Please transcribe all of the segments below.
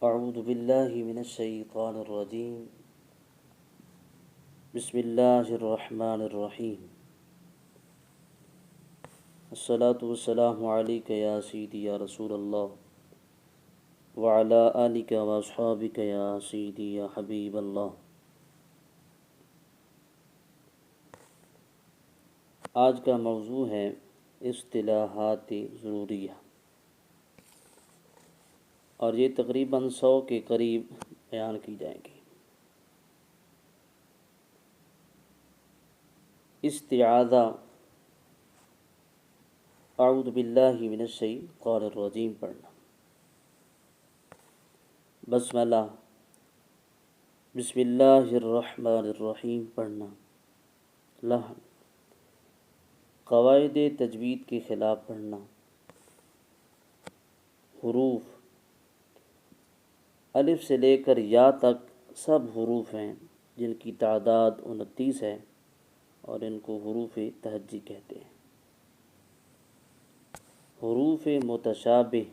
اعوذ باللہ من الشیطان الرجیم بسم اللہ الرحمن الرحیم الصلاة والسلام علیک یا سیدی یا رسول اللہ وعلی آلک واصحابک یا سیدی یا حبیب اللہ۔ آج کا موضوع ہے اصطلاحات ضروریہ، اور یہ تقریباً 100 کے قریب بیان کی جائیں گی۔ استعاذہ، اعوذ باللہ من الشیطان الرجیم پڑھنا، بسملہ، بسم اللہ الرحمن الرحیم پڑھنا، لحن، قواعد تجوید کے خلاف پڑھنا، حروف، الف سے لے کر یا تک سب حروف ہیں جن کی تعداد 29 ہے اور ان کو حروف تہجی کہتے ہیں۔ حروف متشابہ،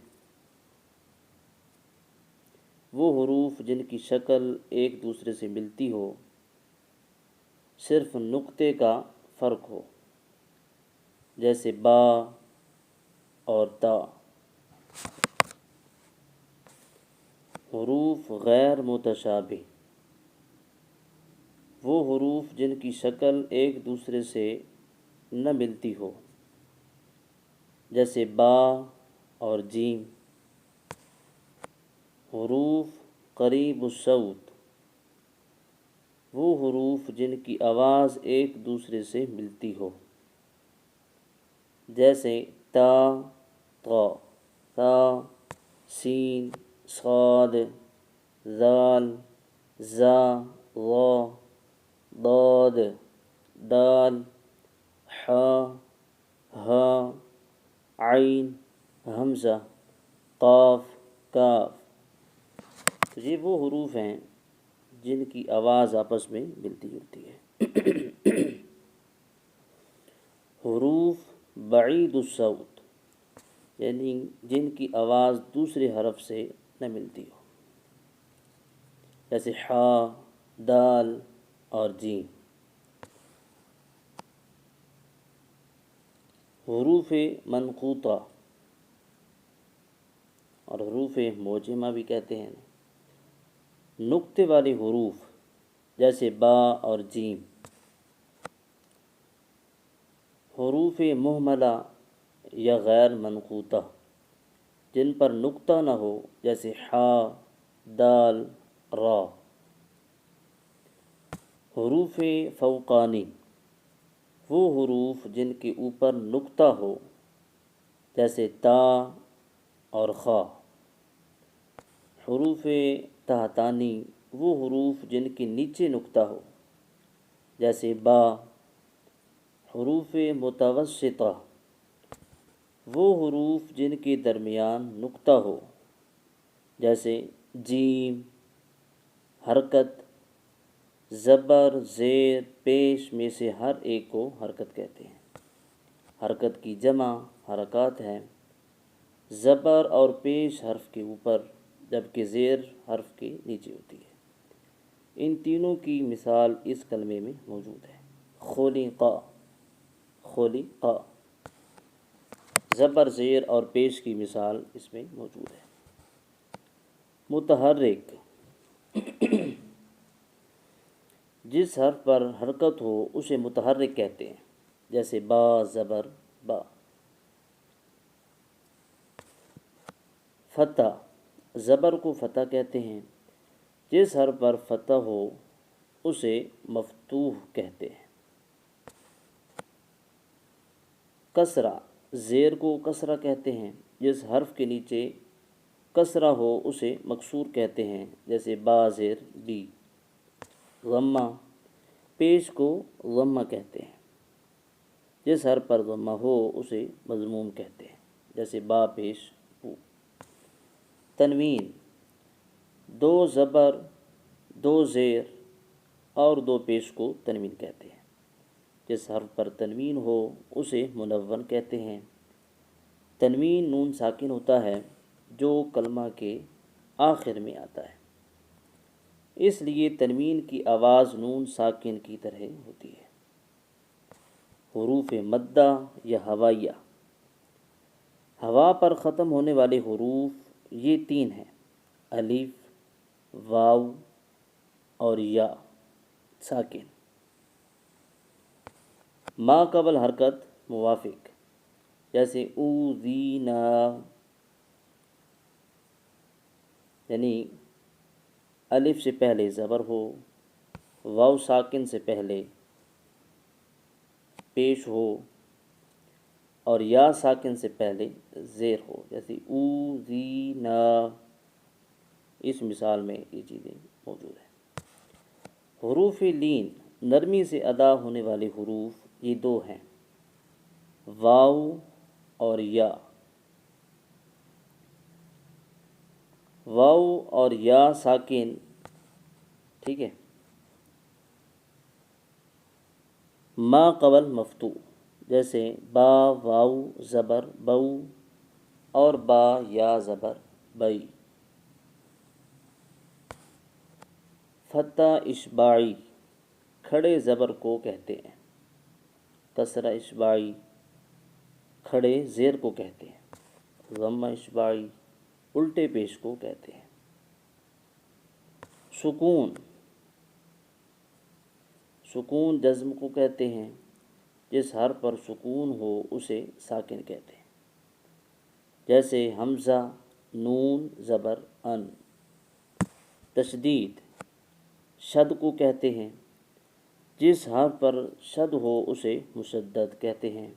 وہ حروف جن کی شکل ایک دوسرے سے ملتی ہو، صرف نقطے کا فرق ہو، جیسے با اور تا۔ حروف غیر متشابہ، وہ حروف جن کی شکل ایک دوسرے سے نہ ملتی ہو، جیسے با اور جیم۔ حروف قریب الصوت، وہ حروف جن کی آواز ایک دوسرے سے ملتی ہو، جیسے تا، طا، ثا، سین، صاد، ذال، ظا، ظا، ضاد، دال، حا، ہا، عین، حمزہ، قاف، کاف۔ تو یہ وہ حروف ہیں جن کی آواز آپس میں ملتی جلتی ہے۔ حروف بعید الصوت، یعنی جن کی آواز دوسرے حرف سے نہ ملتی ہو، جیسے حا، دال اور جیم۔ حروف منقوطہ اور حروف معجمہ بھی کہتے ہیں، نقطے والے حروف جیسے با اور جیم۔ حروف مہملہ یا غیر منقوطہ، جن پر نقطہ نہ ہو، جیسے حا، دال، را۔ حروف فوقانی، وہ حروف جن کے اوپر نقطہ ہو، جیسے تا اور خا۔ حروف تحتانی، وہ حروف جن کے نیچے نقطہ ہو، جیسے با۔ حروف متوسطہ، وہ حروف جن کے درمیان نقطہ ہو، جیسے جیم۔ حرکت، زبر، زیر، پیش میں سے ہر ایک کو حرکت کہتے ہیں۔ حرکت کی جمع حرکات ہے، زبر اور پیش حرف کے اوپر جبکہ زیر حرف کے نیچے ہوتی ہے۔ ان تینوں کی مثال اس کلمے میں موجود ہے۔ خلق، خلق، زبر، زیر اور پیش کی مثال اس میں موجود ہے۔ متحرک، جس حرف پر حرکت ہو اسے متحرک کہتے ہیں، جیسے با، زبر، با۔ فتح، زبر کو فتح کہتے ہیں، جس حرف پر فتح ہو اسے مفتوح کہتے ہیں۔ کسرہ، زیر کو کسرہ کہتے ہیں، جس حرف کے نیچے کسرہ ہو اسے مکسور کہتے ہیں، جیسے با، زیر، بی۔ ضمہ، پیش کو ضمہ کہتے ہیں، جس حرف پر ضمہ ہو اسے مضموم کہتے ہیں، جیسے با، پیش، بو۔ تنوین، 2 زبر، 2 زیر اور 2 پیش کو تنوین کہتے ہیں، جس حرف پر تنوین ہو اسے منون کہتے ہیں۔ تنوین نون ساکن ہوتا ہے جو کلمہ کے آخر میں آتا ہے، اس لیے تنوین کی آواز نون ساکن کی طرح ہوتی ہے۔ حروف مدہ یا ہوائیہ، ہوا پر ختم ہونے والے حروف یہ تین ہیں: الف، واو اور یا ساکن۔ ما قبل حرکت موافق، جیسے اوذینا، یعنی الف سے پہلے زبر ہو، واو ساکن سے پہلے پیش ہو اور یا ساکن سے پہلے زیر ہو، جیسے اوذینا۔ اس مثال میں یہ چیزیں موجود ہیں۔ حروف لین، نرمی سے ادا ہونے والے حروف یہ دو ہیں: واو اور یا۔ واو اور یا ساکن، ٹھیک ہے، ما قبل مفتوح، جیسے با واو زبر بو اور با یا زبر بئی۔ فتح اشباعی، کھڑے زبر کو کہتے ہیں۔ کسرہ اشباعی، کھڑے زیر کو کہتے ہیں۔ ضمہ اشباعی، الٹے پیش کو کہتے ہیں۔ سکون، سکون جزم کو کہتے ہیں، جس حرف پر سکون ہو اسے ساکن کہتے ہیں، جیسے حمزہ، نون زبر ان۔ تشدید، شد کو کہتے ہیں، جس حرف پر شد ہو اسے مشدد کہتے ہیں،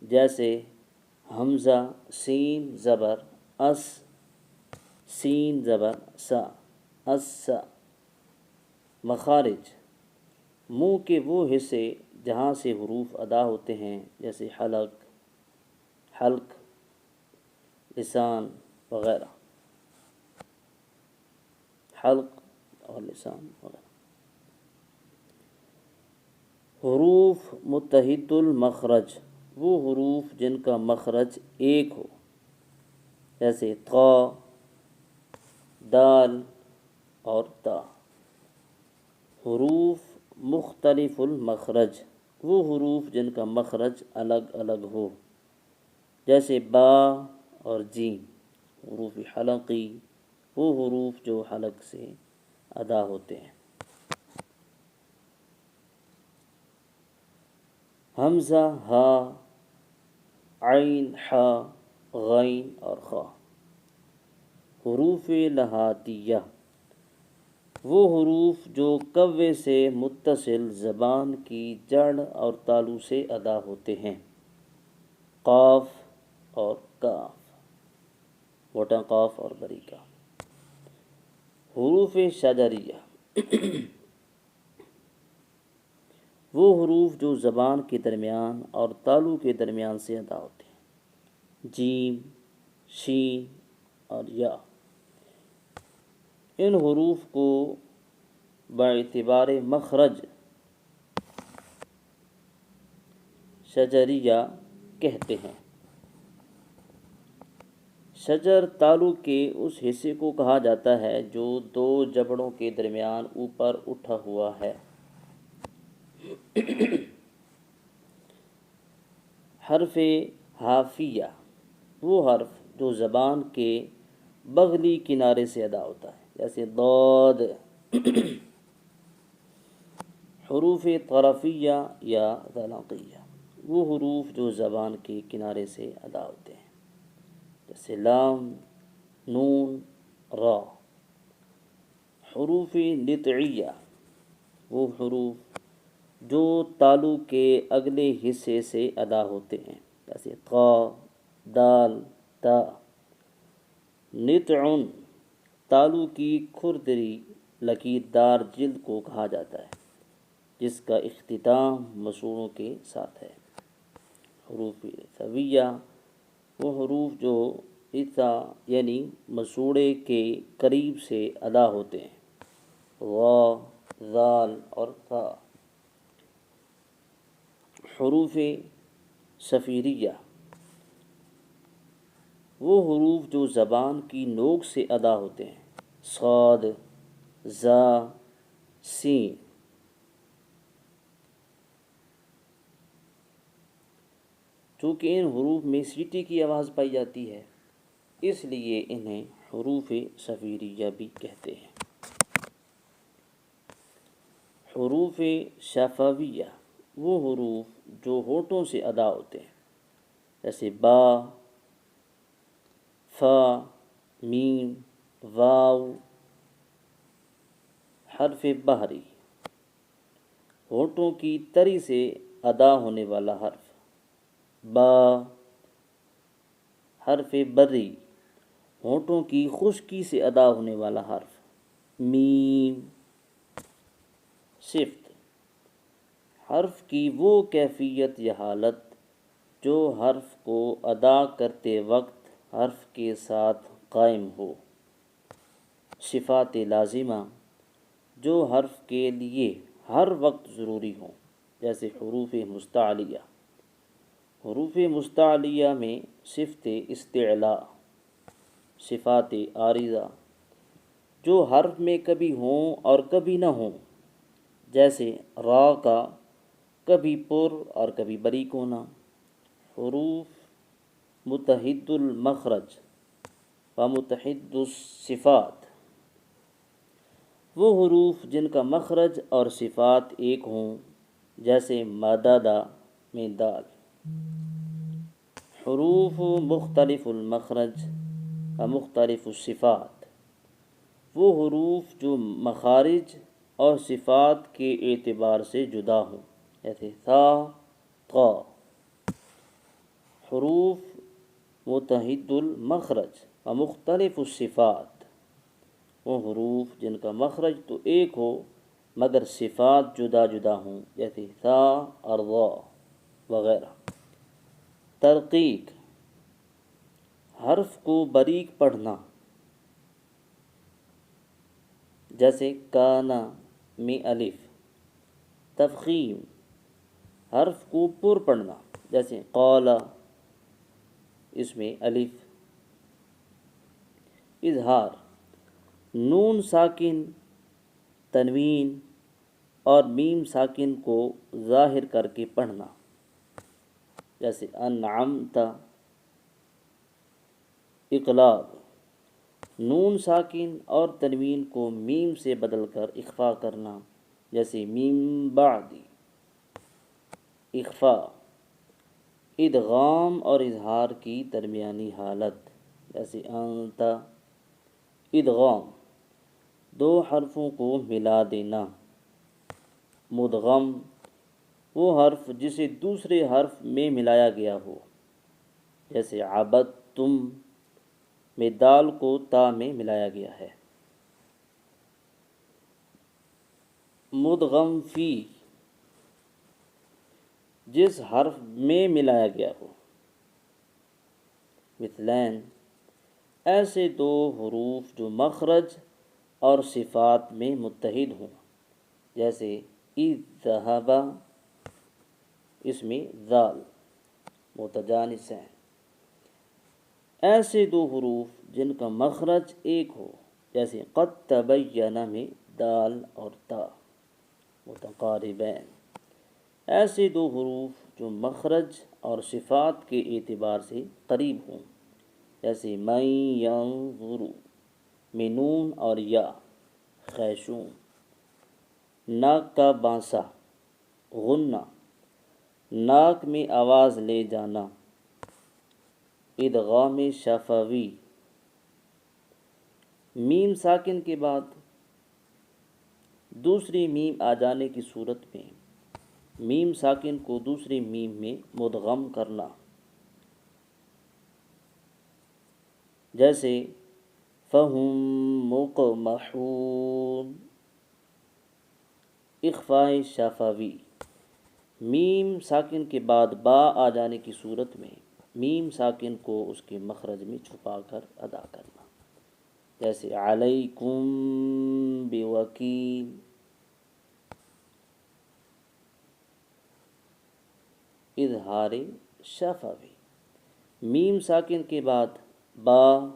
جیسے حمزہ سین زبر اس، سین زبر سا، اس۔ مخارج، منہ کے وہ حصے جہاں سے حروف ادا ہوتے ہیں، جیسے حلق، حلق، لسان وغیرہ۔ حلق اور لسان وغیرہ۔ حروف متحد المخرج، وہ حروف جن کا مخرج ایک ہو، جیسے طا، دال اور تا۔ حروف مختلف المخرج، وہ حروف جن کا مخرج الگ الگ ہو، جیسے با اور جیم۔ حروف حلقی، وہ حروف جو حلق سے ادا ہوتے ہیں۔ حمزہ، ہا، عین، حا، غین اور خا۔ حروف لہاتیہ، وہ حروف جو کوے سے متصل زبان کی جڑ اور تالو سے ادا ہوتے ہیں۔ قاف اور کاف، موٹا قاف اور بریک قاف۔ حروف شجریہ، وہ حروف جو زبان کے درمیان اور تالو کے درمیان سے ادا ہوتے ہیں، جیم، شین اور یا۔ ان حروف کو باعتبار مخرج شجریہ کہتے ہیں۔ شجر تالو کے اس حصے کو کہا جاتا ہے جو دو جبڑوں کے درمیان اوپر اٹھا ہوا ہے۔ حرف حافیہ، وہ حرف جو زبان کے بغلی کنارے سے ادا ہوتا ہے، جیسے ضاد۔ حروف طرفیہ یا ذلاقیہ، وہ حروف جو زبان کے کنارے سے ادا ہوتے ہیں، جیسے لام، نون، را۔ حروف نطعیہ، وہ حروف جو تالو کے اگلے حصے سے ادا ہوتے ہیں، جیسے قا، دال، تا۔ نطع، تالو کی کھردری لکیردار جلد کو کہا جاتا ہے، جس کا اختتام مسوڑوں کے ساتھ ہے۔ حروف ثویہ، وہ حروف جو اثا یعنی مسوڑے کے قریب سے ادا ہوتے ہیں، وا، ذال اور ثا۔ حروف صفیریہ، وہ حروف جو زبان کی نوک سے ادا ہوتے ہیں، صاد، زا، سین۔ چونکہ ان حروف میں سیٹی کی آواز پائی جاتی ہے، اس لیے انہیں حروف صفیریہ بھی کہتے ہیں۔ حروف شفویہ وہ حروف جو ہونٹوں سے ادا ہوتے ہیں، جیسے با، فا، میم، واو۔ حرف بحری ہونٹوں کی تری سے ادا ہونے والا حرف، با۔ حرف بری ہونٹوں کی خشکی سے ادا ہونے والا حرف، میم۔ صفت حرف کی وہ کیفیت یا حالت جو حرف کو ادا کرتے وقت حرف کے ساتھ قائم ہو۔ صفات لازمہ جو حرف کے لیے ہر وقت ضروری ہوں، جیسے حروف مستعلیہ۔ حروف مستعلیہ میں صفت استعلاء، صفات عارضہ جو حرف میں کبھی ہوں اور کبھی نہ ہوں، جیسے را کا کبھی پر اور کبھی باریک ہونا۔ حروف متحد المخرج و متحد الصفات وہ حروف جن کا مخرج اور صفات ایک ہوں، جیسے مددہ میں دال۔ حروف مختلف المخرج و مختلف الصفات وہ حروف جو مخارج اور صفات کے اعتبار سے جدا ہوں، جیسے ثا، طا۔ حروف متحد المخرج و مختلف الصفات وہ حروف جن کا مخرج تو ایک ہو مگر صفات جدا جدا ہوں، جیسے ثا اور ضا وغیرہ۔ ترقیق حرف کو باریک پڑھنا، جیسے کانا میں الف۔ تفخیم حرف کو پر پڑھنا، جیسے قالا، اس میں الف۔ اظہار نون ساکن، تنوین اور میم ساکن کو ظاہر کر کے پڑھنا، جیسے انعمت۔ اقلاب نون ساکن اور تنوین کو میم سے بدل کر اخفا کرنا، جیسے میم بعدی۔ اخفا ادغام اور اظہار کی درمیانی حالت، جیسے انت۔ ادغام دو حرفوں کو ملا دینا۔ مدغم وہ حرف جسے دوسرے حرف میں ملایا گیا ہو، جیسے عبدتم میں دال کو تا میں ملایا گیا ہے۔ مدغم فی جس حرف میں ملایا گیا ہو۔ مثلین ایسے دو حروف جو مخرج اور صفات میں متحد ہوں، جیسے اذهب، اس میں ذال متجانسین۔ ایسے دو حروف جن کا مخرج ایک ہو، جیسے قد تبین میں دال اور تا متقاربین۔ ایسے دو حروف جو مخرج اور صفات کے اعتبار سے قریب ہوں، جیسے من ینظر میں نون اور یا خیشوم۔ ناک کا بانسا، غنہ ناک میں آواز لے جانا۔ ادغام شفوی میم ساکن کے بعد دوسری میم آ جانے کی صورت میں میم ساکن کو دوسری میم میں مدغم کرنا، جیسے فَهُم مُقْمَحُونَ۔ اخفاء شفوی میم ساکن کے بعد با آ جانے کی صورت میں میم ساکن کو اس کے مخرج میں چھپا کر ادا کرنا، جیسے علیکم بوکیل۔ اظہار شفوی میم ساکن کے بعد با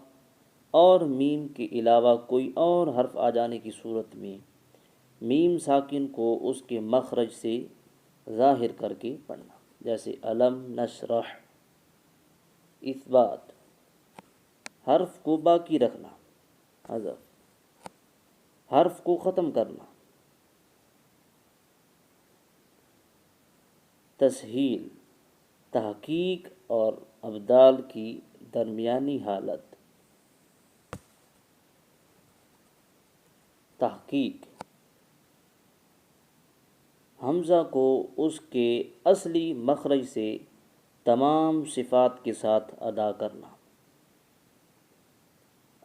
اور میم کے علاوہ کوئی اور حرف آ جانے کی صورت میں میم ساکن کو اس کے مخرج سے ظاہر کر کے پڑھنا، جیسے علم نشرح۔ اثبات، حرف کو باقی رکھنا، حذف، حرف کو ختم کرنا۔ تسہیل، تحقیق اور ابدال کی درمیانی حالت۔ تحقیق، حمزہ کو اس کے اصلی مخرج سے تمام صفات کے ساتھ ادا کرنا۔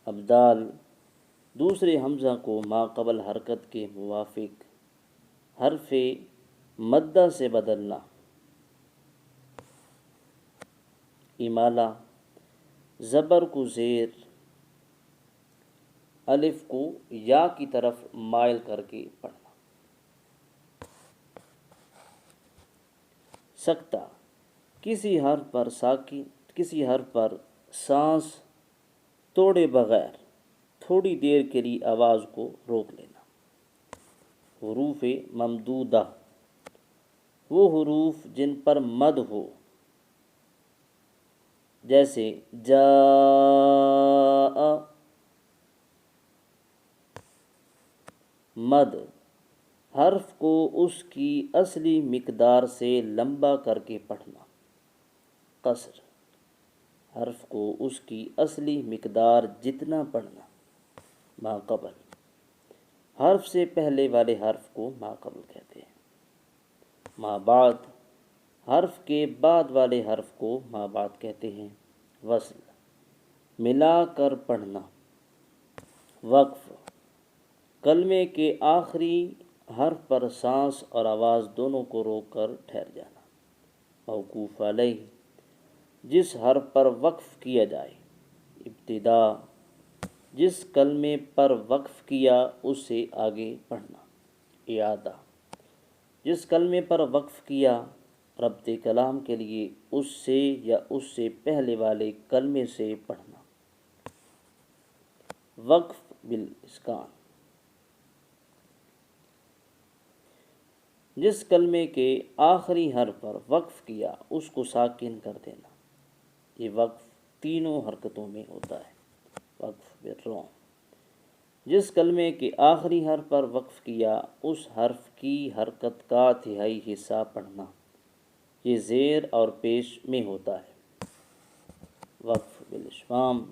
ابدال، دوسرے حمزہ کو ماقبل حرکت کے موافق حرف مدہ سے بدلنا۔ امالہ، زبر کو زیر، الف کو یا کی طرف مائل کر کے پڑھنا۔ سکتہ، کسی حرف پر سانس توڑے بغیر تھوڑی دیر کے لیے آواز کو روک لینا۔ حروف ممدودہ، وہ حروف جن پر مد ہو، جیسے جاء۔ مد، حرف کو اس کی اصلی مقدار سے لمبا کر کے پڑھنا۔ قصر، حرف کو اس کی اصلی مقدار جتنا پڑھنا۔ ماقبل، حرف سے پہلے والے حرف کو ماقبل کہتے ہیں۔ مابعد، حرف کے بعد والے حرف کو مابعد کہتے ہیں۔ وصل، ملا کر پڑھنا۔ وقف، کلمے کے آخری حرف پر سانس اور آواز دونوں کو روک کر ٹھہر جانا۔ موقوف علیہ، جس حرف پر وقف کیا جائے۔ ابتدا، جس کلمے پر وقف کیا اس سے آگے پڑھنا۔ اعادہ، جس کلمے پر وقف کیا ربط کلام کے لیے اس سے یا اس سے پہلے والے کلمے سے پڑھنا۔ وقف بالاسکان، جس کلمے کے آخری حرف پر وقف کیا اس کو ساکن کر دینا۔ یہ وقف تینوں حرکتوں میں ہوتا ہے۔ وقف بالروم، جس کلمے کے آخری حرف پر وقف کیا اس حرف کی حرکت کا تہائی حصہ پڑھنا۔ یہ زیر اور پیش میں ہوتا ہے۔ وقف بالاشمام،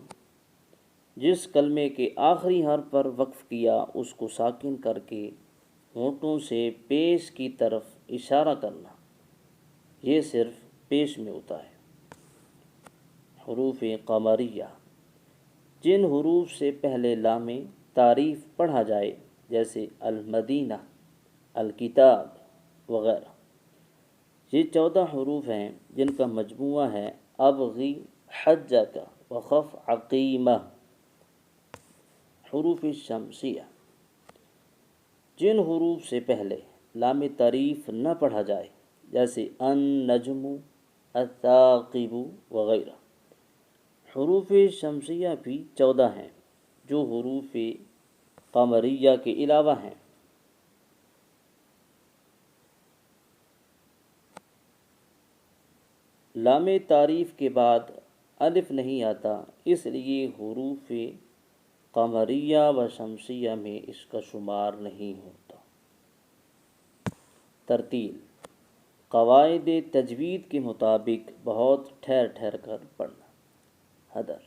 جس کلمے کے آخری حرف پر وقف کیا اس کو ساکن کر کے ہونٹوں سے پیش کی طرف اشارہ کرنا۔ یہ صرف پیش میں ہوتا ہے۔ حروف قمریہ، جن حروف سے پہلے لام تعریف پڑھا جائے، جیسے المدینہ، الکتاب وغیرہ۔ یہ 14 حروف ہیں جن کا مجموعہ ہے ابغی حجک وخف عقیمہ۔ حروف شمسیہ، جن حروف سے پہلے لام تعریف نہ پڑھا جائے، جیسے النجم، الثاقب وغیرہ۔ حروف شمسیہ بھی 14 ہیں جو حروف قمریہ کے علاوہ ہیں۔ لام تعریف کے بعد الف نہیں آتا، اس لیے حروف قمریہ و شمسیہ میں اس کا شمار نہیں ہوتا۔ ترتیل، قواعد تجوید کے مطابق بہت ٹھہر ٹھہر کر پڑھنا۔ حدر،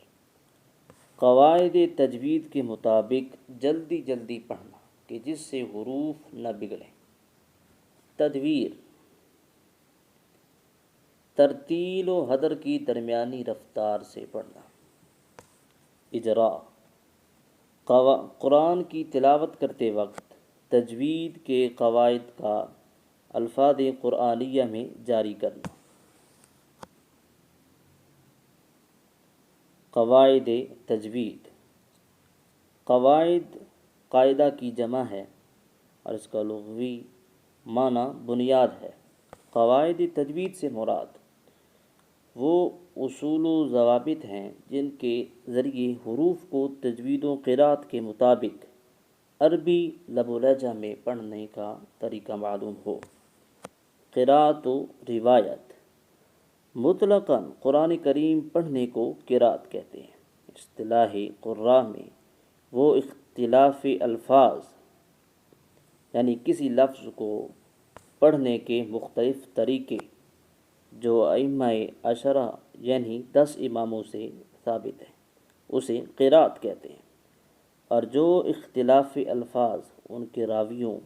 قواعد تجوید کے مطابق جلدی جلدی پڑھنا کہ جس سے حروف نہ بگڑیں۔ تدویر، ترتیل و حدر کی درمیانی رفتار سے پڑھنا۔ اجراء، قرآن کی تلاوت کرتے وقت تجوید کے قواعد کا الفاظ قرآنیہ میں جاری کرنا۔ قواعد تجوید، قواعد قاعدہ کی جمع ہے اور اس کا لغوی معنی بنیاد ہے۔ قواعد تجوید سے مراد وہ اصول و ضوابط ہیں جن کے ذریعے حروف کو تجوید و قرات کے مطابق عربی لب و لہجہ میں پڑھنے کا طریقہ معلوم ہو۔ قرات و روایت، مطلقاً قرآن کریم پڑھنے کو قرات کہتے ہیں۔ اصطلاح قراء میں وہ اختلاف الفاظ یعنی کسی لفظ کو پڑھنے کے مختلف طریقے جو ائمہ عشرہ یعنی 10 اماموں سے ثابت ہے اسے قرات کہتے ہیں، اور جو اختلاف الفاظ ان کے راویوں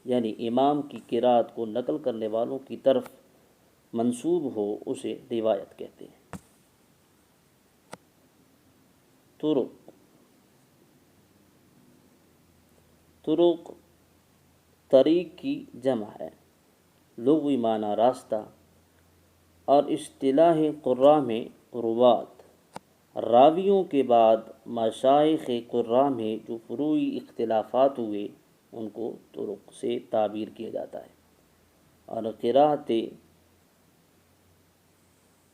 یعنی امام کی قرات کو نقل کرنے والوں کی طرف منسوب ہو اسے روایت کہتے ہیں۔ طرق طریق کی جمع ہے، لغوی معنی راستہ، اور اصطلاح قراء میں روات۔ راویوں کے بعد مشائخ قراء میں جو فروعی اختلافات ہوئے ان کو طرق سے تعبیر کیا جاتا ہے، اور قراءت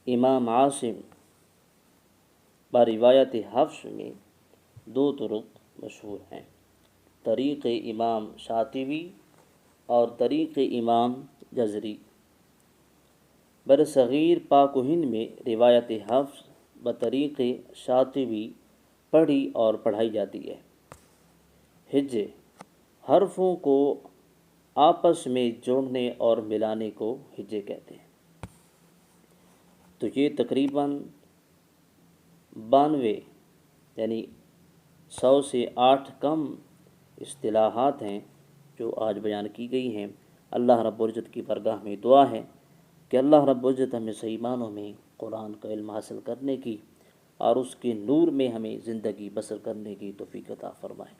امام عاصم بروایت حفص میں 2 طرق مشہور ہیں، طریق امام شاطبی اور طریق امام جزری۔ برصغیر پاک و ہند میں روایت حفص بطریق شاطبی پڑھی اور پڑھائی جاتی ہے۔ ہجے، حرفوں کو آپس میں جوڑنے اور ملانے کو ہجے کہتے ہیں۔ تو یہ تقریباً 92 یعنی 100 سے 8 کم اصطلاحات ہیں جو آج بیان کی گئی ہیں۔ اللہ رب العزت کی بارگاہ میں دعا ہے کہ اللہ رب العزت ہمیں صحیح معنوں میں قرآن کا علم حاصل کرنے کی اور اس کے نور میں ہمیں زندگی بسر کرنے کی توفیق عطا فرمائے۔